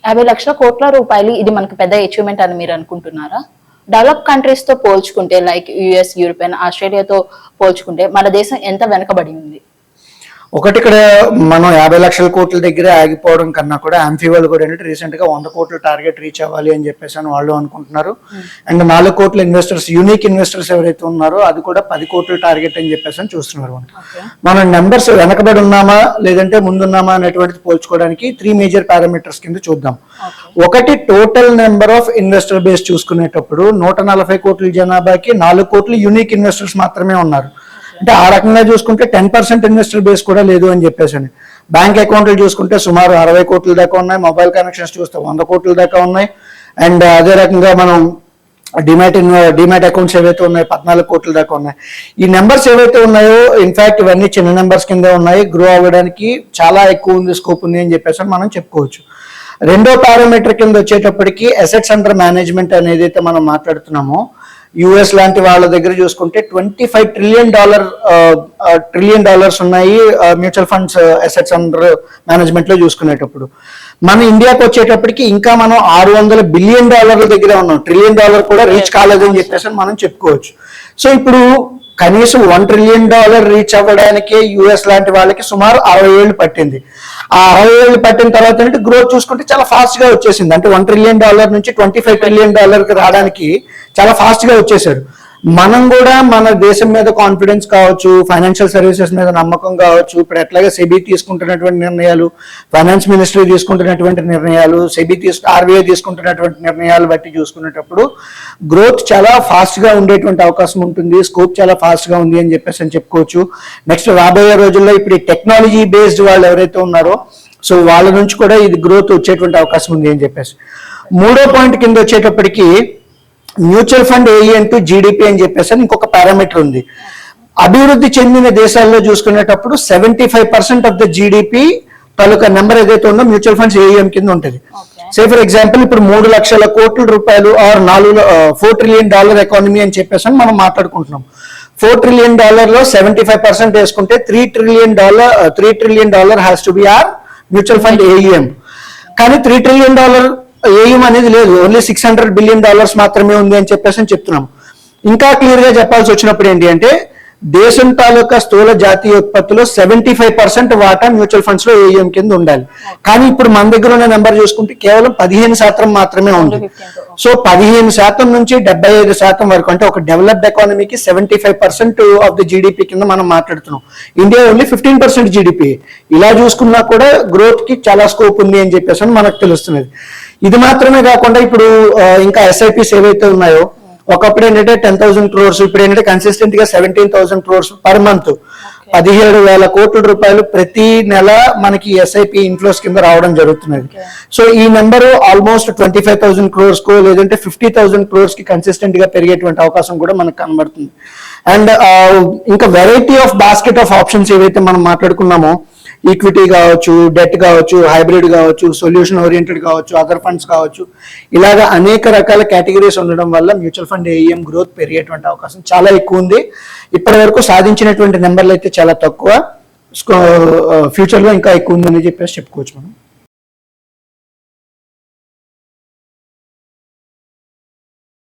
50 లక్షల కోట్ల రూపాయలు ఇది మనకు పెద్ద అచీవ్మెంట్ అని మీరు అనుకుంటున్నారా? డెవలప్ కంట్రీస్ తో పోల్చుకుంటే లైక్ యుఎస్, యూరోపియన్, ఆస్ట్రేలియాతో పోల్చుకుంటే మన దేశం ఎంత వెనకబడి ఉంది? ఒకటి ఇక్కడ మనం 50 లక్షల కోట్ల దగ్గర ఆగిపోవడం కన్నా కూడా ఆంఫీ వాళ్ళు కూడా ఏంటంటే రీసెంట్ గా 100 కోట్ల టార్గెట్ రీచ్ అవ్వాలి అని చెప్పేసి అని వాళ్ళు అనుకుంటున్నారు. అండ్ 4 కోట్ల ఇన్వెస్టర్స్, యూనిక్ ఇన్వెస్టర్స్ ఎవరైతే ఉన్నారో అది కూడా 10 కోట్ల టార్గెట్ అని చెప్పేసి అని చూస్తున్నారు. మనం నెంబర్స్ వెనకబడి ఉన్నామా లేదంటే ముందున్నామా అనేటువంటిది పోల్చుకోవడానికి 3 మేజర్ పారామీటర్స్ కింద చూద్దాం. ఒకటి, total number of investor base చూసుకునేటప్పుడు 140 కోట్ల జనాభాకి 4 కోట్ల యూనిక్ ఇన్వెస్టర్స్ మాత్రమే ఉన్నారు. అంటే ఆ రకంగా చూసుకుంటే 10% ఇన్వెస్టర్ బేస్ కూడా లేదు అని చెప్పేసి. బ్యాంక్ అకౌంట్లు చూసుకుంటే సుమారు 60 కోట్ల దాకా ఉన్నాయి, మొబైల్ కనెక్షన్స్ చూస్తే 100 కోట్ల దాకా ఉన్నాయి. అండ్ అదే రకంగా మనం డిమాట్ అకౌంట్స్ ఏవైతే ఉన్నాయో 14 కోట్ల దాకా ఉన్నాయి. ఈ నెంబర్స్ ఏవైతే ఉన్నాయో ఇన్ఫాక్ట్ ఇవన్నీ చిన్న నెంబర్స్ కింద ఉన్నాయి, గ్రో అవ్వడానికి చాలా ఎక్కువ ఉంది, స్కోప్ ఉంది అని చెప్పేసి మనం చెప్పుకోవచ్చు. రెండో పారామీటర్ కింద వచ్చేటప్పటికి అసెట్స్ అండర్ మేనేజ్మెంట్ అనేది అయితే మనం మాట్లాడుతున్నామో, యుఎస్ లాంటి వాళ్ళ దగ్గర చూసుకుంటే $25 ట్రిలియన్ ఉన్నాయి mutual funds assets under management లో చూసుకునేటప్పుడు. మన ఇండియాకి వచ్చేటప్పటికి ఇంకా మనం $600 బిలియన్ దగ్గర ఉన్నాం, $1 ట్రిలియన్ కూడా రీచ్ కాలేదని చెప్పేసి మనం చెప్పుకోవచ్చు. సో ఇప్పుడు కనీసం $1 ట్రిలియన్ రీచ్ అవ్వడానికి యుఎస్ లాంటి వాళ్ళకి సుమారు 60 ఏళ్ళు పట్టింది. ఆ 60 ఏళ్ళు పట్టిన తర్వాత గ్రోత్ చూసుకుంటే చాలా ఫాస్ట్ గా వచ్చేసింది. అంటే $1 ట్రిలియన్ నుంచి $25 ట్రిలియన్ కి రావడానికి చాలా ఫాస్ట్ గా వచ్చేసాడు. మనం కూడా మన దేశం మీద కాన్ఫిడెన్స్ కావచ్చు, ఫైనాన్షియల్ సర్వీసెస్ మీద నమ్మకం కావచ్చు, ఇప్పుడు ఎట్లాగే సెబీ తీసుకుంటున్నటువంటి నిర్ణయాలు, ఫైనాన్స్ మినిస్ట్రీ తీసుకుంటున్నటువంటి నిర్ణయాలు, ఆర్బీఐ తీసుకుంటున్నటువంటి నిర్ణయాలు బట్టి చూసుకునేటప్పుడు గ్రోత్ చాలా ఫాస్ట్ గా ఉండేటువంటి అవకాశం ఉంటుంది, స్కోప్ చాలా ఫాస్ట్ గా ఉంది అని చెప్పేసి అని చెప్పుకోవచ్చు. నెక్స్ట్ రాబోయే రోజుల్లో ఇప్పుడు టెక్నాలజీ బేస్డ్ వాళ్ళు ఎవరైతే ఉన్నారో సో వాళ్ళ నుంచి కూడా ఇది గ్రోత్ వచ్చేటువంటి అవకాశం ఉంది అని చెప్పేసి. మూడో పాయింట్ కింద వచ్చేటప్పటికి మ్యూచువల్ ఫండ్ ఏఈఎం టు జీడిపి అని చెప్పేసి ఇంకొక పారామీటర్ ఉంది. అభివృద్ధి చెందిన దేశాల్లో చూసుకునేటప్పుడు 75% of the GDP taluka number ఏదైతే ఉందో మ్యూచువల్ ఫండ్స్ ఏఈఎం కింద ఉంటుంది. సే ఫర్ ఎగ్జాంపుల్ ఇప్పుడు 3 లక్షల కోట్ల రూపాయలు ఆర్ $4 ట్రిలియన్ ఎకానమీ అని చెప్పేసి మనం మాట్లాడుకుంటున్నాం. $4 ట్రిలియన్ లో 75% వేసుకుంటే $3 trillion has to be our mutual fund AUM. కానీ $3 ట్రిలియన్ ఏఎం అనేది లేదు, ఓన్లీ $600 బిలియన్ మాత్రమే ఉంది అని చెప్పేసి చెప్తున్నాం. ఇంకా క్లియర్ గా చెప్పాల్సి వచ్చినప్పుడు ఏంటి అంటే దేశం తాలూకా స్థూల జాతీయ ఉత్పత్తిలో 75% వాటా మ్యూచువల్ ఫండ్స్ లో ఏఎం కింద ఉండాలి. కానీ ఇప్పుడు మన దగ్గర ఉన్న నెంబర్ చూసుకుంటే కేవలం 15% మాత్రమే ఉంది. సో 15% నుంచి 75% వరకు, అంటే ఒక డెవలప్డ్ ఎకానమీకి 75% ఆఫ్ ది జీడిపి కింద మనం మాట్లాడుతున్నాం. India only 15% GDP. ఇలా చూసుకున్నా కూడా గ్రోత్ కి చాలా స్కోప్ ఉంది అని చెప్పేసి మనకు తెలుస్తున్నది. ఇది మాత్రమే కాకుండా ఇప్పుడు ఇంకా ఎస్ఐపిస్ ఏవైతే ఉన్నాయో, ఒకప్పుడు ఏంటంటే 10,000 crores, ఇప్పుడు ఏంటంటే కన్సిస్టెంట్ గా 17,000 crores పర్ మంత్, 17,000 కోట్ల రూపాయలు ప్రతి నెల మనకి ఎస్ఐపి ఇన్ఫ్లోస్ కింద రావడం జరుగుతున్నది. సో ఈ నెంబర్ ఆల్మోస్ట్ 25,000 crores కు లేదంటే 50,000 crores కి కన్సిస్టెంట్ గా పెరిగేటువంటి అవకాశం కూడా మనకు కనబడుతుంది. అండ్ ఇంకా variety of basket of options ఏవైతే మనం మాట్లాడుకున్నామో, ఈక్విటీ కావచ్చు, డెట్ కావచ్చు, హైబ్రిడ్ కావచ్చు, సొల్యూషన్ ఓరియంటెడ్ కావచ్చు, అదర్ ఫండ్స్ కావచ్చు, ఇలాగా అనేక రకాల కేటగిరీస్ ఉండడం వల్ల మ్యూచువల్ ఫండ్ ఏఈఎం గ్రోత్ పెరిగేటువంటి అవకాశం చాలా ఎక్కువ ఉంది. ఇప్పటి వరకు సాధించినటువంటి నెంబర్లు అయితే చాలా తక్కువ, ఫ్యూచర్ లో ఇంకా ఎక్కువ ఉందని చెప్పేసి చెప్పుకోవచ్చు మనం.